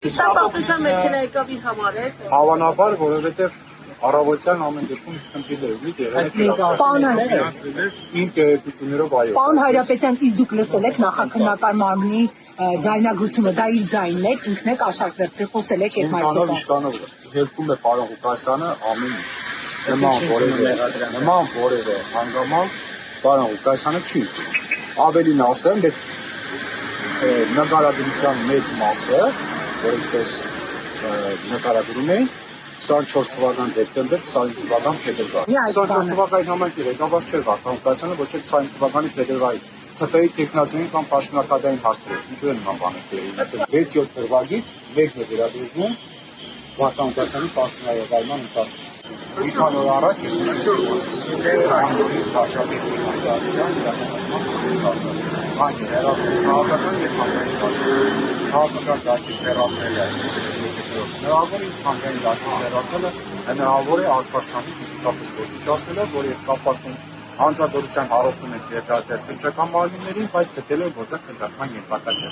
Շաբաթության մեքենա եկավ իր համար է։ Հավանաբար, որովհետև առավոտյան ամեն դեպքում խնդիր է ունի իմ տեղեկություններով այո։ Պարոն Հայրապետյան, իսկ դուք լսել եք նախաքննական մարմնի ձայնագրությունը, դա իր ձայնն է, ինքն եք աշակերտել, խոսել եք այդ մարդկանով իշտանով հերքում է պարոն Ղուկասյանը ամեն նման որևէ հանգամանք պարոն Ղուկասյանը չի։ Ավելին ասեմ, նկարագրության մեծ մասը, որ ինչպես նկարագրում էին, 24 թվական դեկտեմբեր, 25 թվական փետրվար։ 24 թվականի համայնքի ղեկավար չէր Վարդան Ղուկասյանը, ոչ էլ 25 թվականի փետրվարի ՀՊ-ի տեխնացիային կամ պաշտոնակադային հարցերով։ Ինչու են նման բաներ։ 6-7 թվականից մեկն է վերաբերվում Վարդան Ղուկասյանի պաշտոնավարման ընթացքում։ Մի քանի օր առաջ ես վարչապետի հանձնարարության իրականացման գործընթացը այն հերասան քաղաքական եւ հանրային քաղաքական դաշտի հեռացնելը հնարավոր է հանրային դաշտի հեռացնելը հնարավոր է աշխատանքի ֆիզիկապես ոչնչացնելով, որ եւ կապված հանցագործության առողջում է դերակատար քննչական մարմիններին, բայց գտել է որտեղ քննարկման ենթակա չէ։